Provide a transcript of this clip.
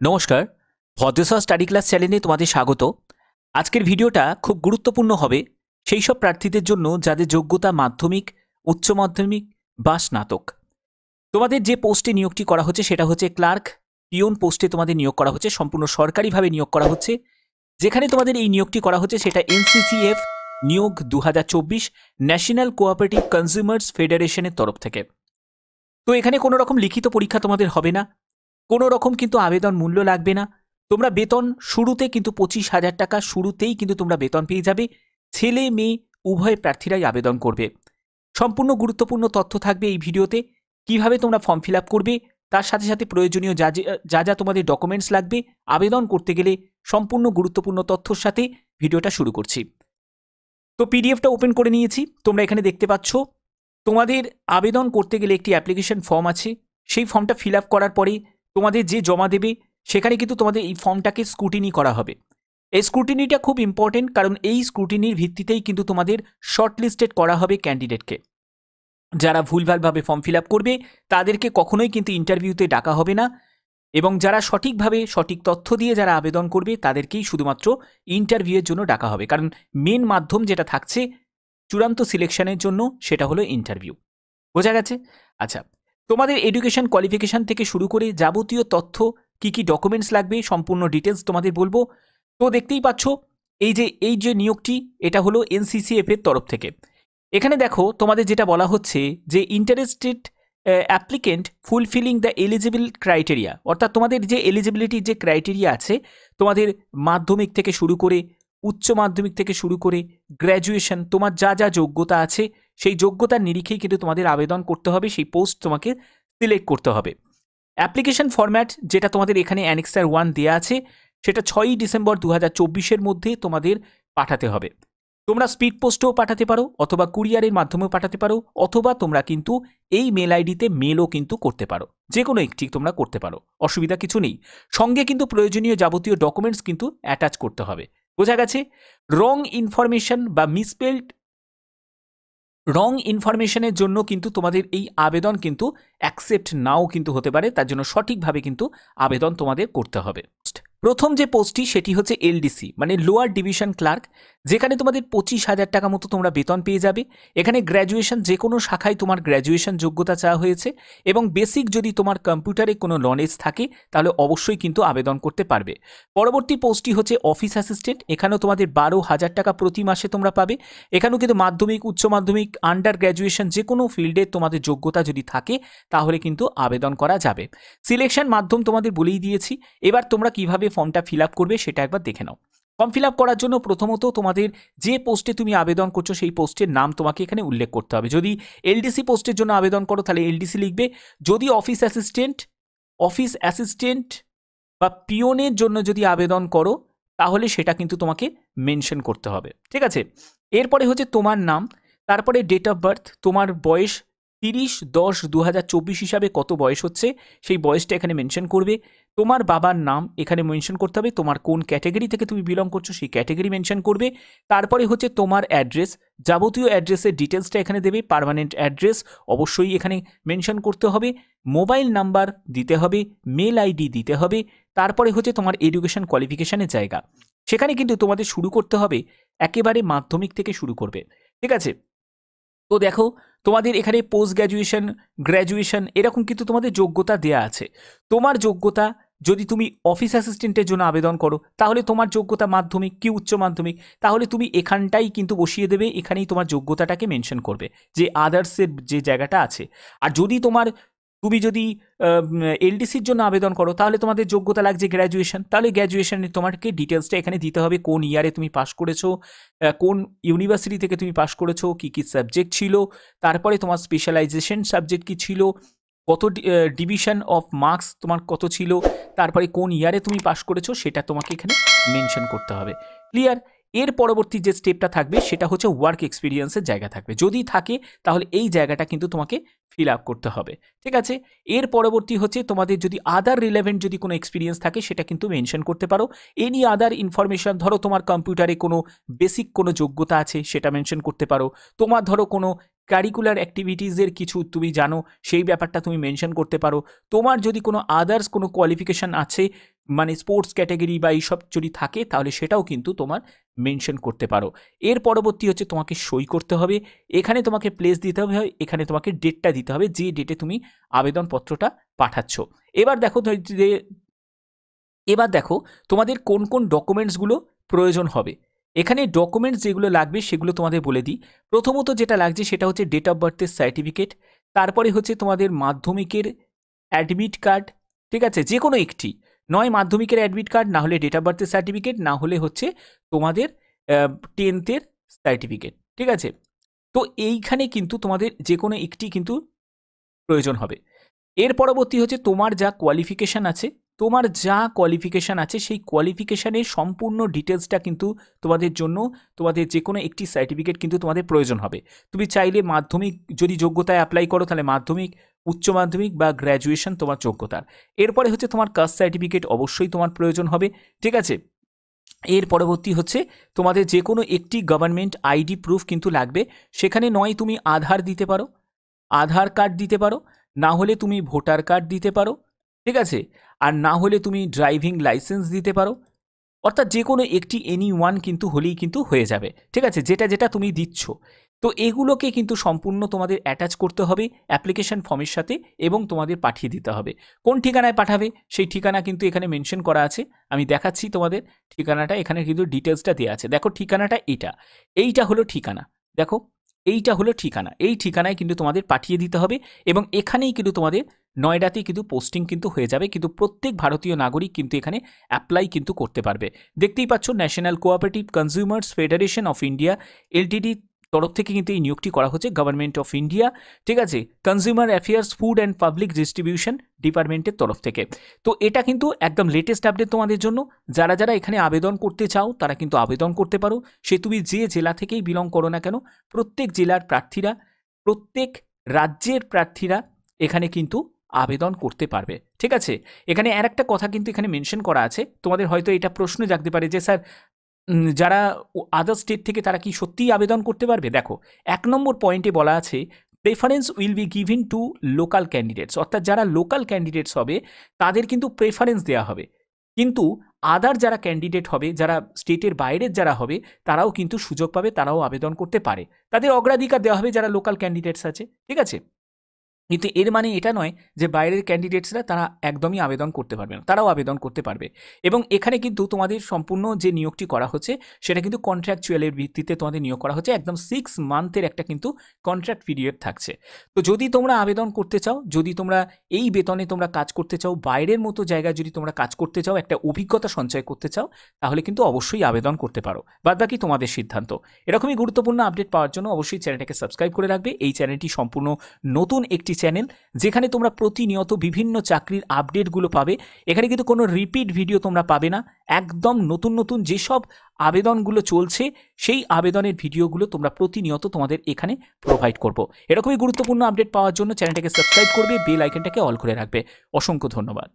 নমস্কার, ভদ্রসা study class চ্যানেলে তোমাদের স্বাগত। আজকের ভিডিওটা খুব গুরুত্বপূর্ণ হবে সেই সব প্রার্থীদের জন্য যাদের যোগ্যতা মাধ্যমিক, উচ্চ মাধ্যমিক বা স্নাতক। তোমাদের যে পোস্টে নিয়োগটি করা হচ্ছে সেটা হচ্ছে ক্লার্ক পিওন পোস্টে তোমাদের নিয়োগ করা হচ্ছে, সম্পূর্ণ সরকারিভাবে নিয়োগ করা হচ্ছে। যেখানে তোমাদের এই নিয়োগটি করা হচ্ছে সেটা এনসিসিএফ নিয়োগ 2024 ন্যাশনাল কোঅপারেটিভ কনজিউমার্স ফেডারেশনের তরফ থেকে। তো এখানে কোনো রকম লিখিত পরীক্ষা তোমাদের হবে না, কোনো রকম কিন্তু আবেদন মূল্য লাগবে না। তোমরা বেতন শুরুতে কিন্তু 25,000 টাকা শুরুতেই কিন্তু তোমরা বেতন পেয়ে যাবে। ছেলে মেয়ে উভয় প্রার্থীরাই আবেদন করবে। সম্পূর্ণ গুরুত্বপূর্ণ তথ্য থাকবে এই ভিডিওতে। কিভাবে তোমরা ফর্ম ফিল আপ করবে, তার সাথে সাথে প্রয়োজনীয় যা যা তোমাদের ডকুমেন্টস লাগবে আবেদন করতে গেলে, সম্পূর্ণ গুরুত্বপূর্ণ তথ্যর সাথে ভিডিওটা শুরু করছি। তো পিডিএফটা ওপেন করে নিয়েছি, তোমরা এখানে দেখতে পাচ্ছ। তোমাদের আবেদন করতে গেলে একটি অ্যাপ্লিকেশন ফর্ম আছে, সেই ফর্মটা ফিল আপ করার পরে তোমাদের যে জমা দেবে সেখানে কিন্তু তোমাদের এই ফর্মটাকে স্ক্রুটিনি করা হবে। এই স্ক্রুটিনিটা খুব ইম্পর্টেন্ট, কারণ এই স্ক্রুটিনির ভিত্তিতেই কিন্তু তোমাদের শর্টলিস্টেড করা হবে ক্যান্ডিডেটকে। যারা ভুলভালভাবে ফর্ম ফিল আপ করবে তাদেরকে কখনোই কিন্তু ইন্টারভিউতে ডাকা হবে না, এবং যারা সঠিকভাবে সঠিক তথ্য দিয়ে যারা আবেদন করবে তাদেরকেই শুধুমাত্র ইন্টারভিউয়ের জন্য ডাকা হবে। কারণ মেন মাধ্যম যেটা থাকছে চূড়ান্ত সিলেকশনের জন্য সেটা হলো ইন্টারভিউ। বোঝা গেছে? আচ্ছা, তোমাদের এডুকেশন কোয়ালিফিকেশান থেকে শুরু করে যাবতীয় তথ্য, কি কি ডকুমেন্টস লাগবে সম্পূর্ণ ডিটেলস তোমাদের বলবো। তো দেখতেই পাচ্ছ এই যে নিয়োগটি, এটা হলো এনসিসিএফ এর তরফ থেকে। এখানে দেখো তোমাদের যেটা বলা হচ্ছে যে interested applicant fulfilling the eligible criteria, অর্থাৎ তোমাদের যে এলিজিবিলিটির যে ক্রাইটেরিয়া আছে, তোমাদের মাধ্যমিক থেকে শুরু করে উচ্চ মাধ্যমিক থেকে শুরু করে গ্র্যাজুয়েশন, তোমার যা যা যোগ্যতা আছে সেই যোগ্যতার নিরিখেই কিন্তু তোমাদের আবেদন করতে হবে, সেই পোস্ট তোমাকে সিলেক্ট করতে হবে। অ্যাপ্লিকেশন ফরম্যাট যেটা তোমাদের এখানে অ্যানেক্সার 1 দেওয়া আছে, সেটা 6ই ডিসেম্বর 2024 মধ্যে তোমাদের পাঠাতে হবে। তোমরা স্পিড পোস্টেও পাঠাতে পারো, অথবা কুরিয়ারের মাধ্যমেও পাঠাতে পারো, অথবা তোমরা কিন্তু এই মেল আইডিতে মেলও কিন্তু করতে পারো। যে কোনো একটি তোমরা করতে পারো, অসুবিধা কিছু নেই। সঙ্গে কিন্তু প্রয়োজনীয় যাবতীয় ডকুমেন্টস কিন্তু অ্যাটাচ করতে হবে। বোঝা গেছে? রং ইনফরমেশন বা মিসপেলড রং ইনফরমেশনের জন্য কিন্তু তোমাদের এই আবেদন কিন্তু অ্যাকসেপ্ট নাও কিন্তু হতে পারে, তার জন্য সঠিকভাবে কিন্তু আবেদন তোমাদের করতে হবে। প্রথম যে পোস্টটি সেটি হচ্ছে এলডিসি মানে লোয়ার ডিভিশন ক্লার্ক, যেখানে তোমাদের 25,000 টাকা মতো তোমরা বেতন পেয়ে যাবে। এখানে গ্র্যাজুয়েশন, যে কোনো শাখায় তোমার গ্র্যাজুয়েশন যোগ্যতা চাওয়া হয়েছে, এবং বেসিক যদি তোমার কম্পিউটারে কোনো নলেজ থাকে তাহলে অবশ্যই কিন্তু আবেদন করতে পারবে। পরবর্তী পোস্টটি হচ্ছে অফিস অ্যাসিস্ট্যান্ট, এখানেও তোমাদের 12,000 টাকা প্রতি মাসে তোমরা পাবে। এখানেও কিন্তু মাধ্যমিক, উচ্চ মাধ্যমিক, আন্ডার গ্র্যাজুয়েশন যে কোনো ফিল্ডে তোমাদের যোগ্যতা যদি থাকে তাহলে কিন্তু আবেদন করা যাবে। সিলেকশন মাধ্যম তোমাদের বলেই দিয়েছি। এবার তোমরা কিভাবে ফর্মটা ফিল আপ করবে সেটা একবার দেখে নাও। ফর্ম ফিল আপ করার জন্য প্রথমত তোমাদের যে পোস্টে তুমি আবেদন করছো সেই পোস্টের নাম তোমাকে এখানে উল্লেখ করতে হবে। যদি এলডিসি পোস্টের জন্য আবেদন করো তাহলে এলডিসি লিখবে। যদি অফিস অ্যাসিস্ট্যান্ট বা পিওনের জন্য যদি আবেদন করো তাহলে সেটা কিন্তু তোমাকে মেনশন করতে হবে। ঠিক আছে? এরপরে হচ্ছে তোমার নাম, তারপরে ডেট অফ বার্থ, তোমার বয়স 30/10/2024 হিসাবে কত বয়স হচ্ছে সেই বয়সটা এখানে মেনশন করবে। তোমার বাবার নাম এখানে মেনশন করতে হবে, তোমার কোন ক্যাটাগরি থেকে তুমি বিলং করছো সেই ক্যাটাগরি মেনশন করবে। তারপরে হচ্ছে তোমার অ্যাড্রেস, যাবতীয় অ্যাড্রেসের ডিটেলসটা এখানে দেবে। পার্মানেন্ট অ্যাড্রেস অবশ্যই এখানে মেনশন করতে হবে। মোবাইল নাম্বার দিতে হবে, মেল আইডি দিতে হবে। তারপরে হচ্ছে তোমার এডুকেশন কোয়ালিফিকেশনের জায়গা, সেখানে কিন্তু তোমাদের শুরু করতে হবে একেবারে মাধ্যমিক থেকে শুরু করবে। ঠিক আছে? তো দেখো তোমাদের এখানে পোস্ট গ্র্যাজুয়েশন, গ্র্যাজুয়েশন এরকম কিন্তু তোমাদের যোগ্যতা দেয়া আছে। তোমার যোগ্যতা, যদি তুমি অফিস অ্যাসিস্ট্যান্টের জন্য আবেদন করো তাহলে তোমার যোগ্যতা মাধ্যমিক কি উচ্চ মাধ্যমিক, তাহলে তুমি এখানটাই কিন্তু বসিয়ে দেবে, এখানেই তোমার যোগ্যতাটাকে মেনশন করবে যে আদার্সের যে জায়গাটা আছে। আর যদি তুমি যদি এলডিসির জন্য আবেদন করো তাহলে তোমাদের যোগ্যতা লাগছে গ্র্যাজুয়েশন, তাহলে গ্র্যাজুয়েশনের তোমাকে ডিটেলসটা এখানে দিতে হবে। কোন ইয়ারে তুমি পাস করেছো, কোন ইউনিভার্সিটি থেকে তুমি পাস করেছো, কী কী সাবজেক্ট ছিল, তারপরে তোমার স্পেশালাইজেশন সাবজেক্ট কী ছিল, কত ডিভিশন অফ মার্কস তোমার কত ছিল, তারপরে কোন ইয়ারে তুমি পাস করেছো সেটা তোমাকে এখানে মেনশন করতে হবে। ক্লিয়ার? এর পরবর্তী যে স্টেপটা থাকবে সেটা হচ্ছে ওয়ার্ক এক্সপিরিয়েন্সের জায়গা থাকবে। যদি থাকে তাহলে এই জায়গাটা কিন্তু তোমাকে ফিল আপ করতে হবে। ঠিক আছে? এর পরবর্তী হচ্ছে তোমাদের যদি আদার রিলেভেন্ট যদি কোনো এক্সপিরিয়েন্স থাকে সেটা কিন্তু মেনশন করতে পারো। এনি আদার ইনফরমেশন, ধরো তোমার কম্পিউটারে কোনো বেসিক কোনো যোগ্যতা আছে সেটা মেনশন করতে পারো। তোমার ধরো কোনো কারিকুলার অ্যাক্টিভিটিসের কিছু তুমি জানো সেই ব্যাপারটা তুমি মেনশন করতে পারো। তোমার যদি কোনো আদার্স কোনো কোয়ালিফিকেশান আছে, মানে স্পোর্টস ক্যাটাগরি বা এইসব যদি থাকে তাহলে সেটাও কিন্তু তোমার মেনশন করতে পারো। এর পরবর্তী হচ্ছে তোমাকে সই করতে হবে, এখানে তোমাকে প্লেস দিতে হবে, এখানে তোমাকে ডেটটা দিতে হবে যে ডেটে তুমি আবেদনপত্রটা পাঠাচ্ছ। এবার দেখো তোমাদের কোন কোন ডকুমেন্টসগুলো প্রয়োজন হবে। এখানে ডকুমেন্টস যেগুলো লাগবে সেগুলো তোমাদের বলে দিই। প্রথমত যেটা লাগছে সেটা হচ্ছে ডেট অফ বার্থের সার্টিফিকেট, তারপরে হচ্ছে তোমাদের মাধ্যমিকের অ্যাডমিট কার্ড, ঠিক আছে, যে কোনো একটি, নয় মাধ্যমিকের অ্যাডমিট কার্ড, না হলে ডেট অফ বার্থের সার্টিফিকেট, না হলে হচ্ছে তোমাদের 10th সার্টিফিকেট, ঠিক আছে। তো এইখানে কিন্তু তোমাদের যে কোনো একটি কিন্তু প্রয়োজন হবে। এর পরবর্তী হচ্ছে তোমার যা কোয়ালিফিকেশান আছে সেই কোয়ালিফিকেশানের সম্পূর্ণ ডিটেলসটা কিন্তু তোমাদের জন্য তোমাদের যে কোনো একটি সার্টিফিকেট কিন্তু তোমাদের প্রয়োজন হবে। তুমি চাইলে মাধ্যমিক যদি যোগ্যতায় অ্যাপ্লাই করো তাহলে মাধ্যমিক, উচ্চ মাধ্যমিক বা গ্র্যাজুয়েশন তোমার যোগ্যতার। এরপরে হচ্ছে তোমার কাস্ট সার্টিফিকেট অবশ্যই তোমার প্রয়োজন হবে, ঠিক আছে। এর পরবর্তী হচ্ছে তোমাদের যে কোনো একটি গভর্নমেন্ট আইডি প্রুফ কিন্তু লাগবে। সেখানে নয় তুমি আধার দিতে পারো, আধার কার্ড দিতে পারো, না হলে তুমি ভোটার কার্ড দিতে পারো, ঠিক আছে, আর না হলে তুমি ড্রাইভিং লাইসেন্স দিতে পারো। অর্থাৎ যে কোনো একটি এনি ওয়ান কিন্তু হলেই কিন্তু হয়ে যাবে, ঠিক আছে, যেটা যেটা তুমি দিচ্ছ। তো এগুলোকে কিন্তু সম্পূর্ণ তোমাদের অ্যাটাচ করতে হবে অ্যাপ্লিকেশন ফর্মের সাথে এবং তোমাদের পাঠিয়ে দিতে হবে। কোন ঠিকানায় পাঠাবে সেই ঠিকানা কিন্তু এখানে মেনশন করা আছে, আমি দেখাচ্ছি তোমাদের ঠিকানাটা, এখানে কিন্তু ডিটেলসটা দেওয়া আছে। দেখো ঠিকানাটা এইটা হলো ঠিকানা, দেখো এইটা হলো ঠিকানা, এই ঠিকানায় কিন্তু তোমাদের পাঠিয়ে দিতে হবে এবং এখানেই কিন্তু তোমাদের নয়ডাতেই কিন্তু পোস্টিং কিন্তু হয়ে যাবে। কিন্তু প্রত্যেক ভারতীয় নাগরিক কিন্তু এখানে অ্যাপ্লাই কিন্তু করতে পারবে। দেখতেই পাচ্ছ national cooperative consumers federation of India Ltd তরফ থেকে কিন্তু এই নিয়োগটি করা হচ্ছে গভর্নমেন্ট অফ ইন্ডিয়া, ঠিক আছে, consumer affairs food and public distribution ডিপার্টমেন্টের তরফ থেকে। তো এটা কিন্তু একদম লেটেস্ট আপডেট তোমাদের জন্য। যারা যারা এখানে আবেদন করতে চাও তারা কিন্তু আবেদন করতে পারো, সে তুমি যে জেলা থেকেই বিলং করো না কেন। প্রত্যেক জেলার প্রার্থীরা, প্রত্যেক রাজ্যের প্রার্থীরা এখানে কিন্তু আবেদন করতে পারবে, ঠিক আছে। এখানে আর একটা কথা কিন্তু এখানে মেনশন করা আছে, তোমাদের হয়তো এটা প্রশ্ন জাগতে পারে যে স্যার যারা আদার স্টেট থেকে তারা কি সত্যিই আবেদন করতে পারবে। দেখো 1 নম্বর পয়েন্টে বলা আছে preference will be given to local candidates, অর্থাৎ যারা লোকাল ক্যান্ডিডেটস হবে তাদের কিন্তু প্রেফারেন্স দেওয়া হবে, কিন্তু আদার যারা ক্যান্ডিডেট হবে, যারা স্টেটের বাইরের যারা হবে তারাও কিন্তু সুযোগ পাবে, তারাও আবেদন করতে পারে, তাদের অগ্রাধিকার দেওয়া হবে যারা লোকাল ক্যান্ডিডেটস আছে, ঠিক আছে। কিন্তু এর মানে এটা নয় যে বাইরের ক্যান্ডিডেটসরা তারা একদমই আবেদন করতে পারবে না, তারাও আবেদন করতে পারবে। এবং এখানে কিন্তু তোমাদের সম্পূর্ণ যে নিয়োগটি করা হচ্ছে সেটা কিন্তু কন্ট্রাকচুয়ালের ভিত্তিতে তোমাদের নিয়োগ করা হচ্ছে, একদম 6 মান্থের একটা কিন্তু কন্ট্রাক্ট পিরিয়ড থাকছে। তো যদি তোমরা আবেদন করতে চাও, যদি তোমরা এই বেতনে তোমরা কাজ করতে চাও, বাইরের মতো জায়গায় যদি তোমরা কাজ করতে চাও, একটা অভিজ্ঞতা সঞ্চয় করতে চাও, তাহলে কিন্তু অবশ্যই আবেদন করতে পারো, বাদবাকি তোমাদের সিদ্ধান্ত। এরকমই গুরুত্বপূর্ণ আপডেট পাওয়ার জন্য অবশ্যই চ্যানেলটাকে সাবস্ক্রাইব করে রাখবে। এই চ্যানেলটি সম্পূর্ণ নতুন একটি চ্যানেল যেখানে তোমরা প্রতিনিয়ত বিভিন্ন চাকরির আপডেটগুলো পাবে। এখানে কিন্তু কোনো রিপিট ভিডিও তোমরা পাবে না, একদম নতুন নতুন যেসব আবেদনগুলো চলছে সেই আবেদনের ভিডিওগুলো তোমরা প্রতিনিয়ত তোমাদের এখানে প্রোভাইড করব। এরকমই গুরুত্বপূর্ণ আপডেট পাওয়ার জন্য চ্যানেলটাকে সাবস্ক্রাইব করবে, বেল আইকনটাকে অল করে রাখবে। অসংখ্য ধন্যবাদ।